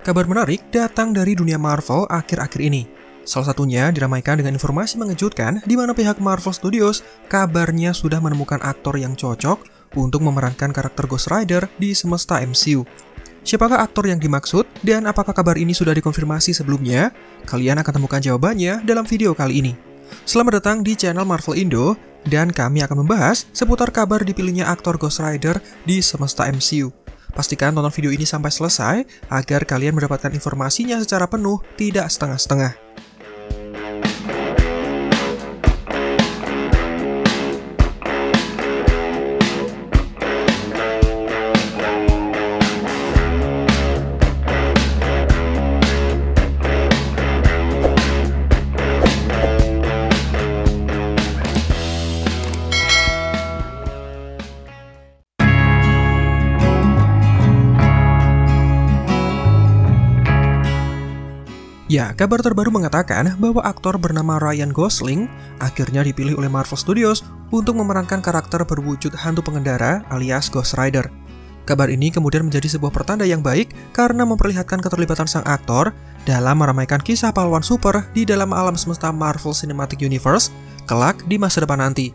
Kabar menarik datang dari dunia Marvel akhir-akhir ini. Salah satunya diramaikan dengan informasi mengejutkan di mana pihak Marvel Studios kabarnya sudah menemukan aktor yang cocok untuk memerankan karakter Ghost Rider di semesta MCU. Siapakah aktor yang dimaksud dan apakah kabar ini sudah dikonfirmasi sebelumnya? Kalian akan temukan jawabannya dalam video kali ini. Selamat datang di channel Marvel Indo dan kami akan membahas seputar kabar dipilihnya aktor Ghost Rider di semesta MCU. Pastikan tonton video ini sampai selesai agar kalian mendapatkan informasinya secara penuh, tidak setengah-setengah. Ya, kabar terbaru mengatakan bahwa aktor bernama Ryan Gosling akhirnya dipilih oleh Marvel Studios untuk memerankan karakter berwujud hantu pengendara alias Ghost Rider. Kabar ini kemudian menjadi sebuah pertanda yang baik karena memperlihatkan keterlibatan sang aktor dalam meramaikan kisah pahlawan super di dalam alam semesta Marvel Cinematic Universe kelak di masa depan nanti.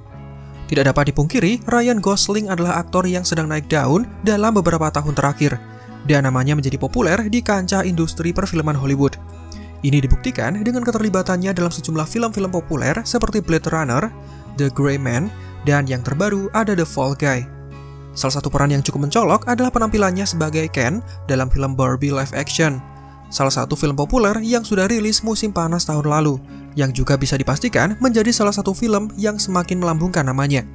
Tidak dapat dipungkiri, Ryan Gosling adalah aktor yang sedang naik daun dalam beberapa tahun terakhir, dan namanya menjadi populer di kancah industri perfilman Hollywood. Ini dibuktikan dengan keterlibatannya dalam sejumlah film-film populer seperti Blade Runner, The Gray Man, dan yang terbaru ada The Fall Guy. Salah satu peran yang cukup mencolok adalah penampilannya sebagai Ken dalam film Barbie live action, salah satu film populer yang sudah rilis musim panas tahun lalu, yang juga bisa dipastikan menjadi salah satu film yang semakin melambungkan namanya.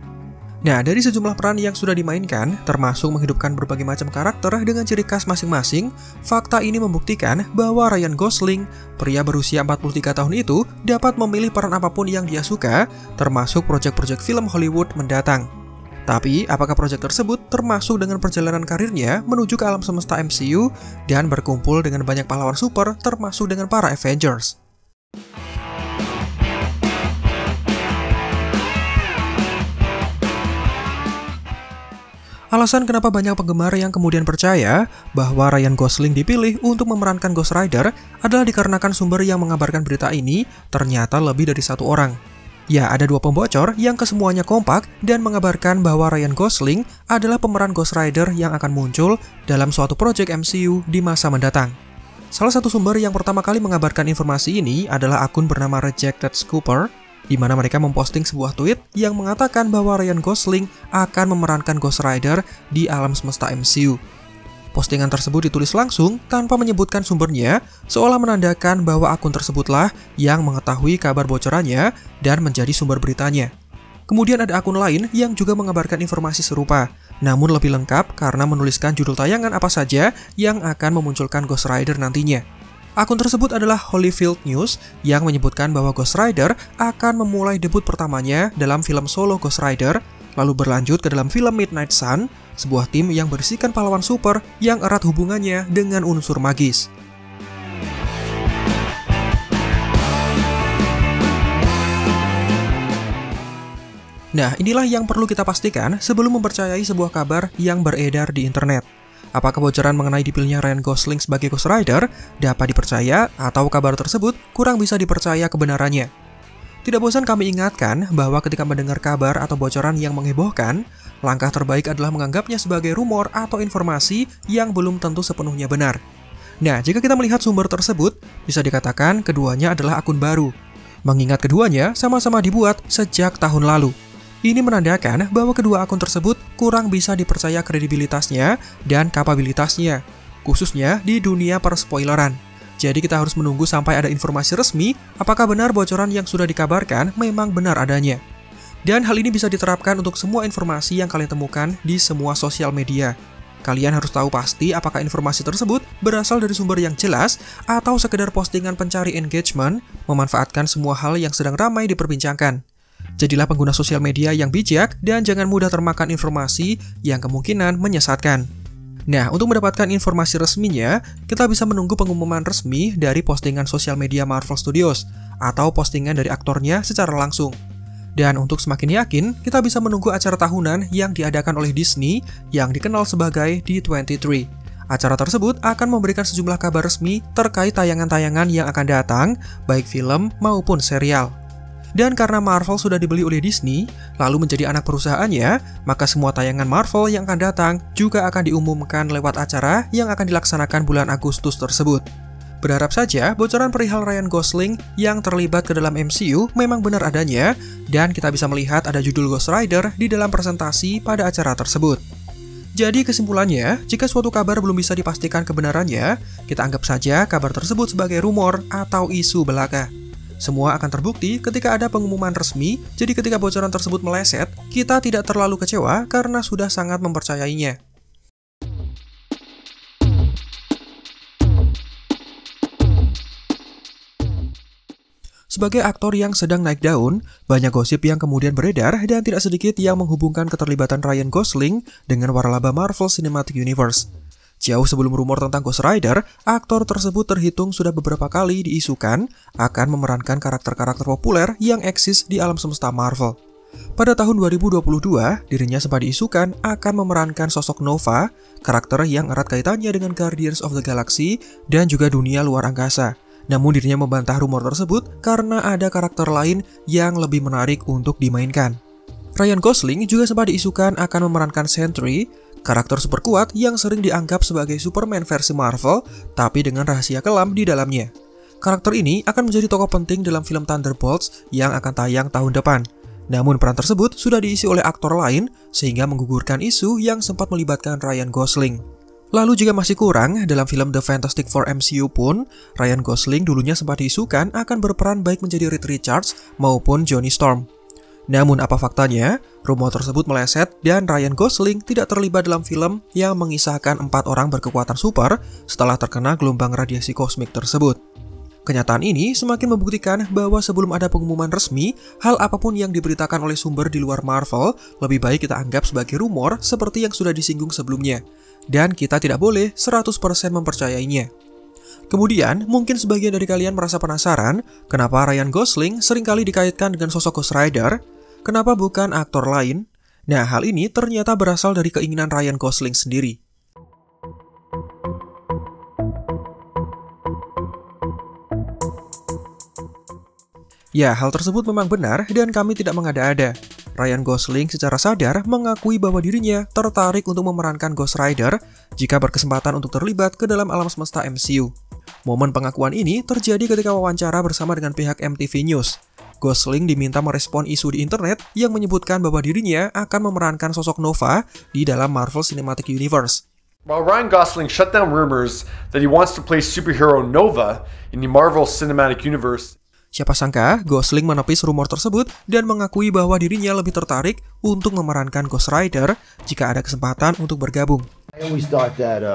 Nah, dari sejumlah peran yang sudah dimainkan, termasuk menghidupkan berbagai macam karakter dengan ciri khas masing-masing, fakta ini membuktikan bahwa Ryan Gosling, pria berusia 43 tahun itu, dapat memilih peran apapun yang dia suka, termasuk proyek-proyek film Hollywood mendatang. Tapi, apakah proyek tersebut termasuk dengan perjalanan karirnya menuju ke alam semesta MCU dan berkumpul dengan banyak pahlawan super, termasuk dengan para Avengers? Alasan kenapa banyak penggemar yang kemudian percaya bahwa Ryan Gosling dipilih untuk memerankan Ghost Rider adalah dikarenakan sumber yang mengabarkan berita ini ternyata lebih dari satu orang. Ya, ada dua pembocor yang kesemuanya kompak dan mengabarkan bahwa Ryan Gosling adalah pemeran Ghost Rider yang akan muncul dalam suatu proyek MCU di masa mendatang. Salah satu sumber yang pertama kali mengabarkan informasi ini adalah akun bernama Rejected Scooper, di mana mereka memposting sebuah tweet yang mengatakan bahwa Ryan Gosling akan memerankan Ghost Rider di alam semesta MCU. Postingan tersebut ditulis langsung tanpa menyebutkan sumbernya, seolah menandakan bahwa akun tersebutlah yang mengetahui kabar bocorannya dan menjadi sumber beritanya. Kemudian ada akun lain yang juga mengabarkan informasi serupa, namun lebih lengkap karena menuliskan judul tayangan apa saja yang akan memunculkan Ghost Rider nantinya. Akun tersebut adalah Holyfield News yang menyebutkan bahwa Ghost Rider akan memulai debut pertamanya dalam film solo Ghost Rider, lalu berlanjut ke dalam film Midnight Sun, sebuah tim yang berisikan pahlawan super yang erat hubungannya dengan unsur magis. Nah, inilah yang perlu kita pastikan sebelum mempercayai sebuah kabar yang beredar di internet. Apakah bocoran mengenai dipilihnya Ryan Gosling sebagai Ghost Rider dapat dipercaya atau kabar tersebut kurang bisa dipercaya kebenarannya? Tidak bosan kami ingatkan bahwa ketika mendengar kabar atau bocoran yang menghebohkan, langkah terbaik adalah menganggapnya sebagai rumor atau informasi yang belum tentu sepenuhnya benar. Nah, jika kita melihat sumber tersebut, bisa dikatakan keduanya adalah akun baru, mengingat keduanya sama-sama dibuat sejak tahun lalu. Ini menandakan bahwa kedua akun tersebut kurang bisa dipercaya kredibilitasnya dan kapabilitasnya, khususnya di dunia perspoileran. Jadi kita harus menunggu sampai ada informasi resmi apakah benar bocoran yang sudah dikabarkan memang benar adanya. Dan hal ini bisa diterapkan untuk semua informasi yang kalian temukan di semua sosial media. Kalian harus tahu pasti apakah informasi tersebut berasal dari sumber yang jelas atau sekedar postingan pencari engagement, memanfaatkan semua hal yang sedang ramai diperbincangkan. Jadilah pengguna sosial media yang bijak dan jangan mudah termakan informasi yang kemungkinan menyesatkan. Nah, untuk mendapatkan informasi resminya, kita bisa menunggu pengumuman resmi dari postingan sosial media Marvel Studios atau postingan dari aktornya secara langsung. Dan untuk semakin yakin, kita bisa menunggu acara tahunan yang diadakan oleh Disney yang dikenal sebagai D23 Acara tersebut akan memberikan sejumlah kabar resmi terkait tayangan-tayangan yang akan datang, baik film maupun serial. Dan karena Marvel sudah dibeli oleh Disney, lalu menjadi anak perusahaannya, maka semua tayangan Marvel yang akan datang juga akan diumumkan lewat acara yang akan dilaksanakan bulan Agustus tersebut. Berharap saja bocoran perihal Ryan Gosling yang terlibat ke dalam MCU memang benar adanya, dan kita bisa melihat ada judul Ghost Rider di dalam presentasi pada acara tersebut. Jadi kesimpulannya, jika suatu kabar belum bisa dipastikan kebenarannya, kita anggap saja kabar tersebut sebagai rumor atau isu belaka. Semua akan terbukti ketika ada pengumuman resmi, jadi ketika bocoran tersebut meleset, kita tidak terlalu kecewa karena sudah sangat mempercayainya. Sebagai aktor yang sedang naik daun, banyak gosip yang kemudian beredar dan tidak sedikit yang menghubungkan keterlibatan Ryan Gosling dengan waralaba Marvel Cinematic Universe. Jauh sebelum rumor tentang Ghost Rider, aktor tersebut terhitung sudah beberapa kali diisukan akan memerankan karakter-karakter populer yang eksis di alam semesta Marvel. Pada tahun 2022, dirinya sempat diisukan akan memerankan sosok Nova, karakter yang erat kaitannya dengan Guardians of the Galaxy dan juga dunia luar angkasa. Namun dirinya membantah rumor tersebut karena ada karakter lain yang lebih menarik untuk dimainkan. Ryan Gosling juga sempat diisukan akan memerankan Sentry, karakter super kuat yang sering dianggap sebagai Superman versi Marvel, tapi dengan rahasia kelam di dalamnya. Karakter ini akan menjadi tokoh penting dalam film Thunderbolts yang akan tayang tahun depan. Namun peran tersebut sudah diisi oleh aktor lain, sehingga menggugurkan isu yang sempat melibatkan Ryan Gosling. Lalu jika masih kurang, dalam film The Fantastic Four MCU pun, Ryan Gosling dulunya sempat diisukan akan berperan baik menjadi Reed Richards maupun Johnny Storm. Namun apa faktanya? Rumor tersebut meleset dan Ryan Gosling tidak terlibat dalam film yang mengisahkan 4 orang berkekuatan super setelah terkena gelombang radiasi kosmik tersebut. Kenyataan ini semakin membuktikan bahwa sebelum ada pengumuman resmi, hal apapun yang diberitakan oleh sumber di luar Marvel lebih baik kita anggap sebagai rumor seperti yang sudah disinggung sebelumnya. Dan kita tidak boleh 100% mempercayainya. Kemudian, mungkin sebagian dari kalian merasa penasaran kenapa Ryan Gosling seringkali dikaitkan dengan sosok Ghost Rider, kenapa bukan aktor lain? Nah, hal ini ternyata berasal dari keinginan Ryan Gosling sendiri. Ya, hal tersebut memang benar dan kami tidak mengada-ada. Ryan Gosling secara sadar mengakui bahwa dirinya tertarik untuk memerankan Ghost Rider jika berkesempatan untuk terlibat ke dalam alam semesta MCU. Momen pengakuan ini terjadi ketika wawancara bersama dengan pihak MTV News. Gosling diminta merespon isu di internet yang menyebutkan bahwa dirinya akan memerankan sosok Nova di dalam Marvel Cinematic Universe. While Ryan Gosling shut down rumors that he wants to play superhero Nova in the Marvel Cinematic Universe, siapa sangka Gosling menepis rumor tersebut dan mengakui bahwa dirinya lebih tertarik untuk memerankan Ghost Rider jika ada kesempatan untuk bergabung. I always thought that,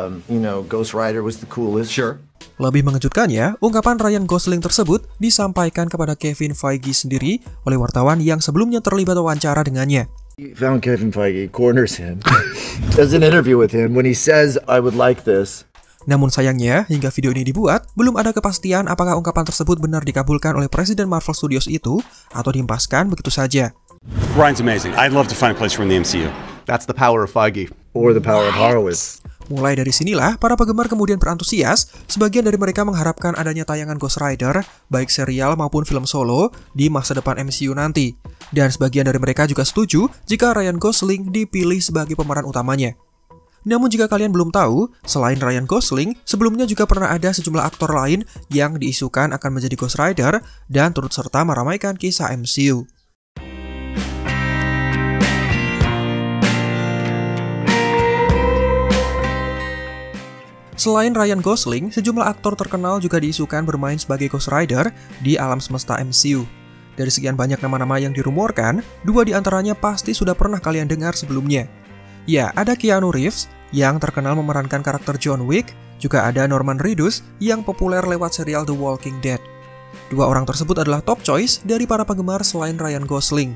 Ghost Rider was the coolest. Sure. Lebih mengejutkannya, ungkapan Ryan Gosling tersebut disampaikan kepada Kevin Feige sendiri oleh wartawan yang sebelumnya terlibat wawancara dengannya. He found Kevin Feige, corners him, does an interview with him when he says, I would like this. Namun sayangnya, hingga video ini dibuat, belum ada kepastian apakah ungkapan tersebut benar dikabulkan oleh Presiden Marvel Studios itu atau dihempaskan begitu saja. Ryan's amazing. I'd love to find a place for him in the MCU. That's the power of Feige. Or the power of Horowitz. Mulai dari sinilah, para penggemar kemudian berantusias. Sebagian dari mereka mengharapkan adanya tayangan Ghost Rider, baik serial maupun film solo, di masa depan MCU nanti. Dan sebagian dari mereka juga setuju jika Ryan Gosling dipilih sebagai pemeran utamanya. Namun jika kalian belum tahu, selain Ryan Gosling, sebelumnya juga pernah ada sejumlah aktor lain yang diisukan akan menjadi Ghost Rider dan turut serta meramaikan kisah MCU. Selain Ryan Gosling, sejumlah aktor terkenal juga diisukan bermain sebagai Ghost Rider di alam semesta MCU. Dari sekian banyak nama-nama yang dirumorkan, 2 diantaranya pasti sudah pernah kalian dengar sebelumnya. Ya, ada Keanu Reeves yang terkenal memerankan karakter John Wick, juga ada Norman Reedus yang populer lewat serial The Walking Dead. 2 orang tersebut adalah top choice dari para penggemar selain Ryan Gosling.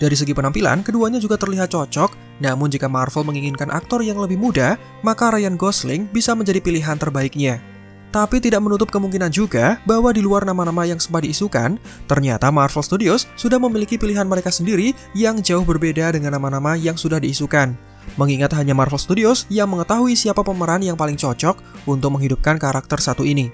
Dari segi penampilan, keduanya juga terlihat cocok, namun jika Marvel menginginkan aktor yang lebih muda, maka Ryan Gosling bisa menjadi pilihan terbaiknya. Tapi tidak menutup kemungkinan juga bahwa di luar nama-nama yang sempat diisukan, ternyata Marvel Studios sudah memiliki pilihan mereka sendiri yang jauh berbeda dengan nama-nama yang sudah diisukan. mengingat hanya Marvel Studios yang mengetahui siapa pemeran yang paling cocok untuk menghidupkan karakter satu ini.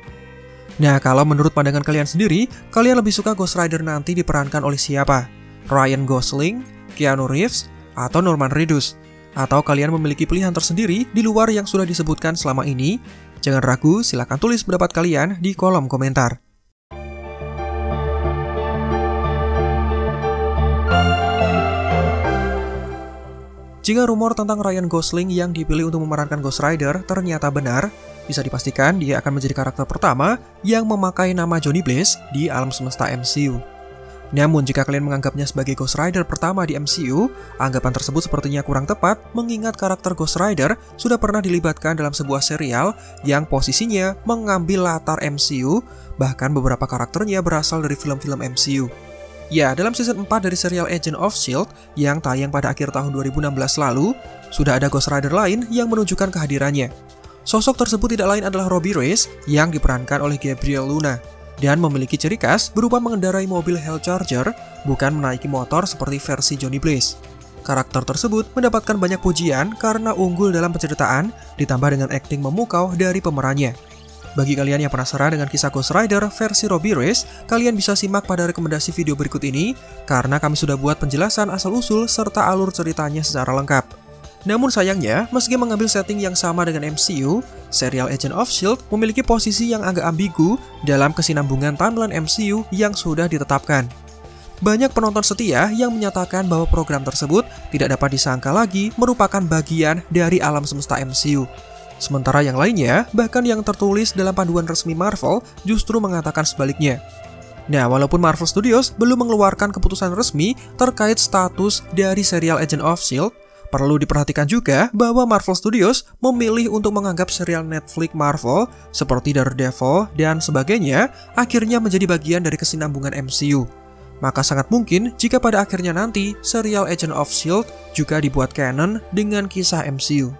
Nah, kalau menurut pandangan kalian sendiri, kalian lebih suka Ghost Rider nanti diperankan oleh siapa? Ryan Gosling, Keanu Reeves, atau Norman Reedus? Atau kalian memiliki pilihan tersendiri di luar yang sudah disebutkan selama ini? Jangan ragu, silahkan tulis pendapat kalian di kolom komentar. Jika rumor tentang Ryan Gosling yang dipilih untuk memerankan Ghost Rider ternyata benar, bisa dipastikan dia akan menjadi karakter pertama yang memakai nama Johnny Blaze di alam semesta MCU. Namun jika kalian menganggapnya sebagai Ghost Rider pertama di MCU, anggapan tersebut sepertinya kurang tepat mengingat karakter Ghost Rider sudah pernah dilibatkan dalam sebuah serial yang posisinya mengambil latar MCU, bahkan beberapa karakternya berasal dari film-film MCU. Ya, dalam season 4 dari serial Agent of S.H.I.E.L.D. yang tayang pada akhir tahun 2016 lalu, sudah ada Ghost Rider lain yang menunjukkan kehadirannya. Sosok tersebut tidak lain adalah Robbie Reyes yang diperankan oleh Gabriel Luna dan memiliki ciri khas berupa mengendarai mobil Hellcharger, bukan menaiki motor seperti versi Johnny Blaze. Karakter tersebut mendapatkan banyak pujian karena unggul dalam penceritaan, ditambah dengan akting memukau dari pemerannya. Bagi kalian yang penasaran dengan kisah Ghost Rider versi Robbie Reyes, kalian bisa simak pada rekomendasi video berikut ini, karena kami sudah buat penjelasan asal-usul serta alur ceritanya secara lengkap. Namun sayangnya, meski mengambil setting yang sama dengan MCU, serial Agent of S.H.I.E.L.D. memiliki posisi yang agak ambigu dalam kesinambungan timeline MCU yang sudah ditetapkan. Banyak penonton setia yang menyatakan bahwa program tersebut tidak dapat disangka lagi merupakan bagian dari alam semesta MCU. Sementara yang lainnya, bahkan yang tertulis dalam panduan resmi Marvel, justru mengatakan sebaliknya. Nah, walaupun Marvel Studios belum mengeluarkan keputusan resmi terkait status dari serial Agent of S.H.I.E.L.D., perlu diperhatikan juga bahwa Marvel Studios memilih untuk menganggap serial Netflix Marvel seperti Daredevil dan sebagainya akhirnya menjadi bagian dari kesinambungan MCU. Maka sangat mungkin jika pada akhirnya nanti serial Agent of S.H.I.E.L.D. juga dibuat canon dengan kisah MCU.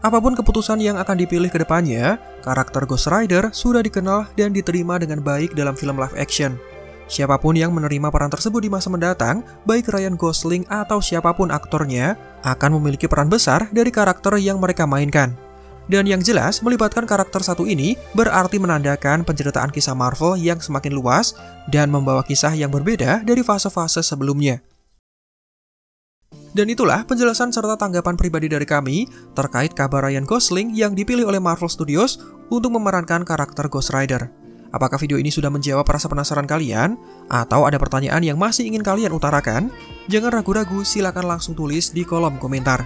Apapun keputusan yang akan dipilih ke depannya, karakter Ghost Rider sudah dikenal dan diterima dengan baik dalam film live action. Siapapun yang menerima peran tersebut di masa mendatang, baik Ryan Gosling atau siapapun aktornya, akan memiliki peran besar dari karakter yang mereka mainkan. Dan yang jelas, melibatkan karakter satu ini berarti menandakan penceritaan kisah Marvel yang semakin luas dan membawa kisah yang berbeda dari fase-fase sebelumnya. Dan itulah penjelasan serta tanggapan pribadi dari kami terkait kabar Ryan Gosling yang dipilih oleh Marvel Studios untuk memerankan karakter Ghost Rider. Apakah video ini sudah menjawab rasa penasaran kalian? Atau ada pertanyaan yang masih ingin kalian utarakan? Jangan ragu-ragu, silakan langsung tulis di kolom komentar.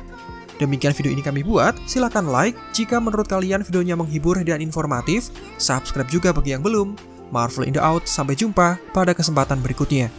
Demikian video ini kami buat, silakan like jika menurut kalian videonya menghibur dan informatif, subscribe juga bagi yang belum. Marvel in the Out, sampai jumpa pada kesempatan berikutnya.